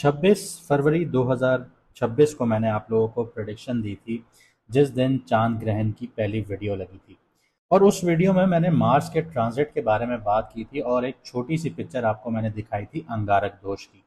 26 फरवरी 2026 को मैंने आप लोगों को प्रेडिक्शन दी थी, जिस दिन चांद ग्रहण की पहली वीडियो लगी थी। और उस वीडियो में मैंने मार्स के ट्रांजिट के बारे में बात की थी और एक छोटी सी पिक्चर आपको मैंने दिखाई थी अंगारक दोष की।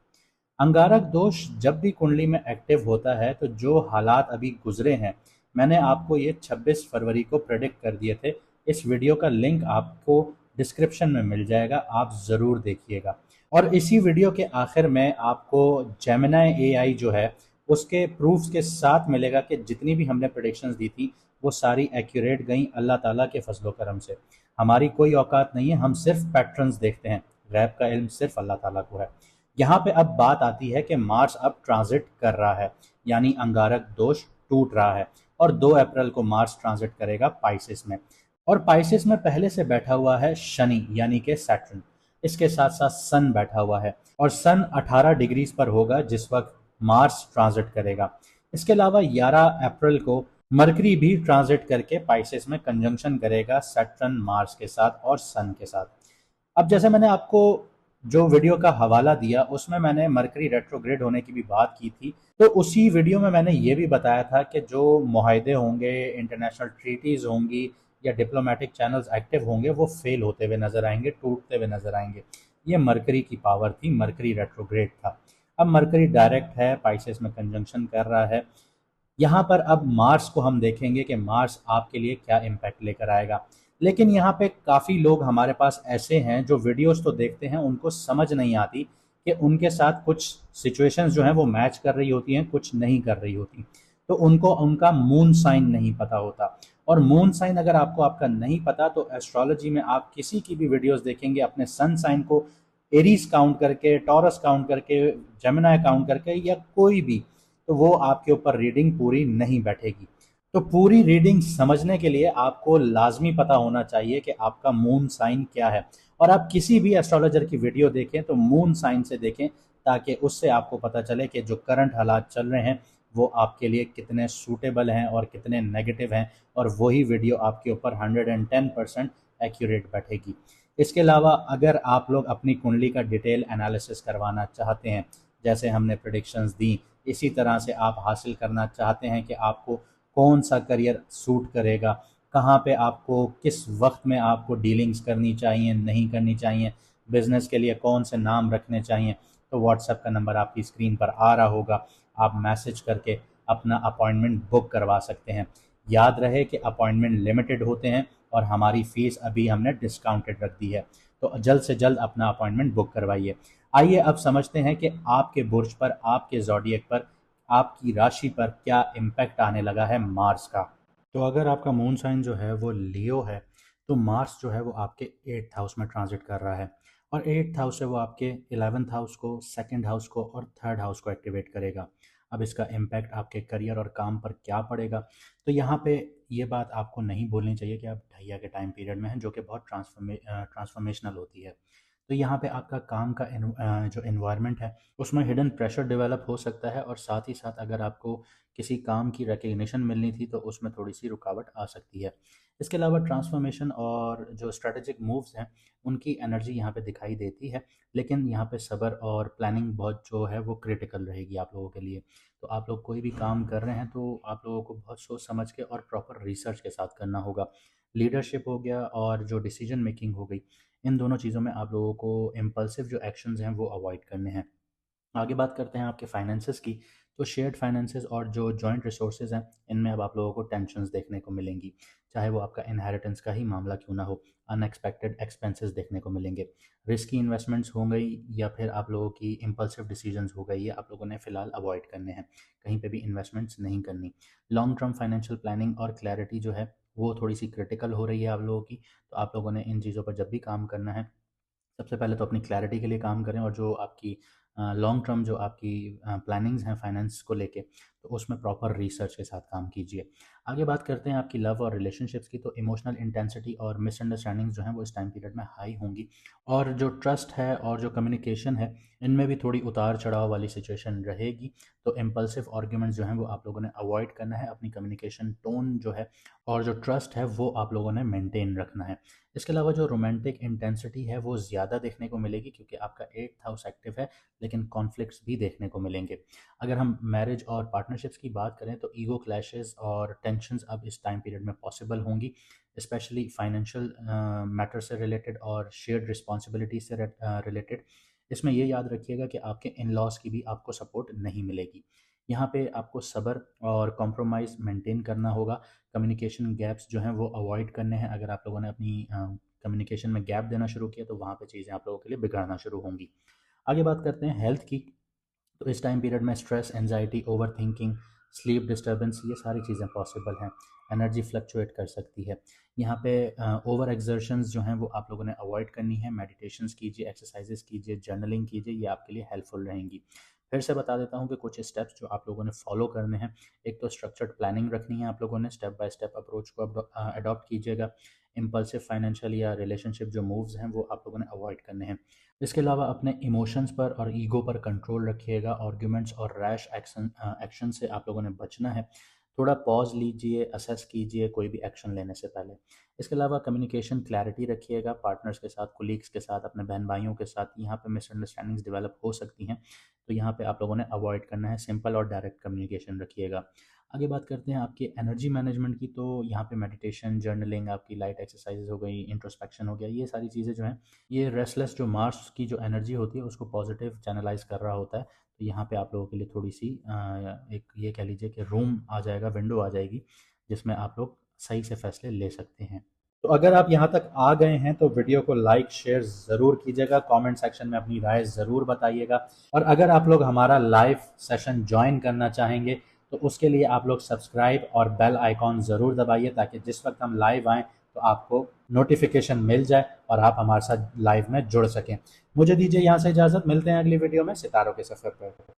अंगारक दोष जब भी कुंडली में एक्टिव होता है तो जो हालात अभी गुजरे हैं, मैंने आपको ये 26 फरवरी को प्रेडिक्ट कर दिए थे। इस वीडियो का लिंक आपको डिस्क्रिप्शन में मिल जाएगा, आप ज़रूर देखिएगा। और इसी वीडियो के आखिर में आपको जेमिनाई एआई जो है उसके प्रूफ्स के साथ मिलेगा कि जितनी भी हमने प्रेडिक्शंस दी थी वो सारी एक्यूरेट गई अल्लाह ताला के फजलो करम से। हमारी कोई औकात नहीं है, हम सिर्फ पैटर्न्स देखते हैं, गैब का इल्म सिर्फ अल्लाह ताला को है। यहाँ पे अब बात आती है कि मार्स अब ट्रांजिट कर रहा है, यानी अंगारक दोष टूट रहा है और 2 अप्रैल को मार्स ट्रांजिट करेगा पाइसिस में। और पाइसिस में पहले से बैठा हुआ है शनि यानी कि सैटर्न। इसके साथ साथ सन बैठा हुआ है और सन 18 डिग्रीज पर होगा जिस वक्त मार्स ट्रांजिट करेगा। इसके अलावा 11 अप्रैल को मरकरी भी ट्रांजिट करके पाइसिस में कंजंक्शन करेगा सैटर्न मार्स के साथ और सन के साथ। अब जैसे मैंने आपको जो वीडियो का हवाला दिया उसमें मैंने मरकरी रेट्रोग्रेड होने की भी बात की थी, तो उसी वीडियो में मैंने ये भी बताया था कि जो मुआहदे होंगे, इंटरनेशनल ट्रीटीज होंगी या डिप्लोमेटिक चैनल्स एक्टिव होंगे वो फेल होते हुए नजर आएंगे, टूटते हुए नजर आएंगे। ये मरकरी की पावर थी, मरकरी रेट्रोग्रेड था। अब मरकरी डायरेक्ट है, पाइसेस में कंजंक्शन कर रहा है। यहाँ पर अब मार्स को हम देखेंगे कि मार्स आपके लिए क्या इम्पैक्ट लेकर आएगा। लेकिन यहाँ पे काफ़ी लोग हमारे पास ऐसे हैं जो वीडियोस तो देखते हैं, उनको समझ नहीं आती कि उनके साथ कुछ सिचुएशंस जो हैं वो मैच कर रही होती हैं, कुछ नहीं कर रही होती। तो उनको उनका मून साइन नहीं पता होता। और मून साइन अगर आपको आपका नहीं पता तो एस्ट्रोलॉजी में आप किसी की भी वीडियोस देखेंगे अपने सन साइन को एरीज काउंट करके, टॉरस काउंट करके, जेमिनाई काउंट करके या कोई भी, तो वो आपके ऊपर रीडिंग पूरी नहीं बैठेगी। तो पूरी रीडिंग समझने के लिए आपको लाजमी पता होना चाहिए कि आपका मून साइन क्या है। और आप किसी भी एस्ट्रोलॉजर की वीडियो देखें तो मून साइन से देखें, ताकि उससे आपको पता चले कि जो करंट हालात चल रहे हैं वो आपके लिए कितने सूटेबल हैं और कितने नेगेटिव हैं, और वही वीडियो आपके ऊपर 110% एक्यूरेट बैठेगी। इसके अलावा अगर आप लोग अपनी कुंडली का डिटेल एनालिसिस करवाना चाहते हैं, जैसे हमने प्रिडिक्शंस दी, इसी तरह से आप हासिल करना चाहते हैं कि आपको कौन सा करियर सूट करेगा, कहाँ पे आपको किस वक्त में आपको डीलिंग्स करनी चाहिए, नहीं करनी चाहिए, बिजनेस के लिए कौन से नाम रखने चाहिए, तो व्हाट्सएप का नंबर आपकी स्क्रीन पर आ रहा होगा, आप मैसेज करके अपना अपॉइंटमेंट बुक करवा सकते हैं। याद रहे कि अपॉइंटमेंट लिमिटेड होते हैं और हमारी फ़ीस अभी हमने डिस्काउंटेड रख दी है, तो जल्द से जल्द अपना अपॉइंटमेंट बुक करवाइए। आइए अब समझते हैं कि आपके बुर्ज पर, आपके ज़ोडिएक पर, आपकी राशि पर क्या इम्पैक्ट आने लगा है मार्स का। तो अगर आपका मून साइन जो है वो लियो है, तो मार्स जो है वो आपके 8th हाउस में ट्रांजिट कर रहा है और 8th हाउस से वो आपके 11th हाउस को, 2nd हाउस को और 3rd हाउस को एक्टिवेट करेगा। अब इसका इम्पैक्ट आपके करियर और काम पर क्या पड़ेगा, तो यहाँ पे ये बात आपको नहीं बोलनी चाहिए कि आप ढैया के टाइम पीरियड में हैं, जो कि बहुत ट्रांसफॉर्मेशनल होती है। तो यहाँ पे आपका काम का जो इन्वायरमेंट है उसमें हिडन प्रेशर डेवलप हो सकता है, और साथ ही साथ अगर आपको किसी काम की रिकग्निशन मिलनी थी तो उसमें थोड़ी सी रुकावट आ सकती है। इसके अलावा ट्रांसफॉर्मेशन और जो स्ट्रेटेजिक मूव्स हैं उनकी एनर्जी यहाँ पे दिखाई देती है, लेकिन यहाँ पे सब्र और प्लानिंग बहुत जो है वो क्रिटिकल रहेगी आप लोगों के लिए। तो आप लोग कोई भी काम कर रहे हैं तो आप लोगों को बहुत सोच समझ के और प्रॉपर रिसर्च के साथ करना होगा। लीडरशिप हो गया और जो डिसीजन मेकिंग हो गई, इन दोनों चीज़ों में आप लोगों को इम्पल्सिव जो एक्शंस हैं वो अवॉइड करने हैं। आगे बात करते हैं आपके फाइनेंसेस की। तो शेयर्ड फाइनेंसेस और जो जॉइंट रिसोर्सेज हैं इनमें अब आप लोगों को टेंशन्स देखने को मिलेंगी, चाहे वो आपका इनहेरिटेंस का ही मामला क्यों ना हो। अनएक्सपेक्टेड एक्सपेंसेस देखने को मिलेंगे, रिस्की इन्वेस्टमेंट्स हो गई या फिर आप लोगों की इम्पल्सिव डिसीजंस हो गई, ये आप लोगों ने फिलहाल अवॉइड करने हैं, कहीं पे भी इन्वेस्टमेंट्स नहीं करनी। लॉन्ग टर्म फाइनेंशियल प्लानिंग और क्लैरिटी जो है वो थोड़ी सी क्रिटिकल हो रही है आप लोगों की। तो आप लोगों ने इन चीज़ों पर जब भी काम करना है, सबसे पहले तो अपनी क्लैरिटी के लिए काम करें, और जो आपकी लॉन्ग टर्म जो आपकी प्लानिंग्स हैं फाइनेंस को लेके, तो उसमें प्रॉपर रिसर्च के साथ काम कीजिए। आगे बात करते हैं आपकी लव और रिलेशनशिप्स की। तो इमोशनल इंटेंसिटी और मिसअंडरस्टैंडिंग्स जो हैं वो इस टाइम पीरियड में हाई होंगी, और जो ट्रस्ट है और जो कम्युनिकेशन है इनमें भी थोड़ी उतार चढ़ाव वाली सिचुएशन रहेगी। तो इम्पल्सिव आर्ग्यूमेंट्स जो हैं वो आप लोगों ने अवॉइड करना है, अपनी कम्युनिकेशन टोन जो है और जो ट्रस्ट है वो आप लोगों ने मेंटेन रखना है। इसके अलावा जो रोमांटिक इंटेंसिटी है वो ज़्यादा देखने को मिलेगी, क्योंकि आपका 8th हाउस एक्टिव है, लेकिन कॉन्फ्लिक्ट्स भी देखने को मिलेंगे। अगर हम मैरिज और पार्टनरशिप्स की बात करें तो ईगो क्लैशेस और टेंशन्स अब इस टाइम पीरियड में पॉसिबल होंगी, स्पेशली फाइनेंशियल मैटर से रिलेटेड और शेयर्ड रिस्पॉन्सिबिलिटी से रिलेटेड। इसमें ये याद रखिएगा कि आपके इन लॉज की भी आपको सपोर्ट नहीं मिलेगी। यहाँ पे आपको सब्र और कॉम्प्रोमाइज़ मेंटेन करना होगा। कम्युनिकेशन गैप्स जो हैं वो अवॉइड करने हैं। अगर आप लोगों ने अपनी कम्युनिकेशन में गैप देना शुरू किया तो वहाँ पे चीज़ें आप लोगों के लिए बिगड़ना शुरू होंगी। आगे बात करते हैं हेल्थ की। तो इस टाइम पीरियड में stress, anxiety, over thinking, sleep disturbance, ये सारी चीज़ें पॉसिबल हैं। एनर्जी फ्लक्चुएट कर सकती है। यहाँ पे ओवर एक्सर्शंस जो हैं वो आप लोगों ने अवॉइड करनी है। मेडिटेशंस कीजिए, एक्सरसाइजेस कीजिए, जर्नलिंग कीजिए, ये आपके लिए हेल्पफुल रहेंगी। फिर से बता देता हूँ कि कुछ स्टेप्स जो आप लोगों ने फॉलो करने हैं। एक तो स्ट्रक्चर्ड प्लानिंग रखनी है आप लोगों ने, स्टेप बाय स्टेप अप्रोच को अडॉप्ट कीजिएगा। इम्पल्सिव फाइनेंशियल या रिलेशनशिप जो मूव्स हैं वो आप लोगों ने अवॉइड करने हैं। इसके अलावा अपने इमोशंस पर और ईगो पर कंट्रोल रखिएगा। आर्ग्यूमेंट्स और रैश एक्शन से आप लोगों ने बचना है। थोड़ा पॉज लीजिए, असेस कीजिए कोई भी एक्शन लेने से पहले। इसके अलावा कम्युनिकेशन क्लैरिटी रखिएगा, पार्टनर्स के साथ, कोलीग्स के साथ, अपने बहन भाइयों के साथ। यहाँ पे मिसअंडरस्टैंडिंग्स डेवलप हो सकती हैं, तो यहाँ पे आप लोगों ने अवॉइड करना है। सिंपल और डायरेक्ट कम्युनिकेशन रखिएगा। आगे बात करते हैं आपकी एनर्जी मैनेजमेंट की। तो यहाँ पे मेडिटेशन, जर्नलिंग, आपकी लाइट एक्सरसाइजेज हो गई, इंट्रोस्पेक्शन हो गया, ये सारी चीज़ें जो हैं ये रेस्टलेस जो मार्स की जो एनर्जी होती है उसको पॉजिटिव चैनलाइज कर रहा होता है। तो यहाँ पे आप लोगों के लिए थोड़ी सी एक ये कह लीजिए कि रूम आ जाएगा, विंडो आ जाएगी, जिसमें आप लोग सही से फैसले ले सकते हैं। तो अगर आप यहाँ तक आ गए हैं तो वीडियो को लाइक शेयर ज़रूर कीजिएगा, कमेंट सेक्शन में अपनी राय ज़रूर बताइएगा। और अगर आप लोग हमारा लाइव सेशन ज्वाइन करना चाहेंगे तो उसके लिए आप लोग सब्सक्राइब और बेल आइकॉन ज़रूर दबाइए, ताकि जिस वक्त हम लाइव आएँ तो आपको नोटिफिकेशन मिल जाए और आप हमारे साथ लाइव में जुड़ सकें। मुझे दीजिए यहाँ से इजाज़त, मिलते हैं अगली वीडियो में सितारों के सफ़र पर।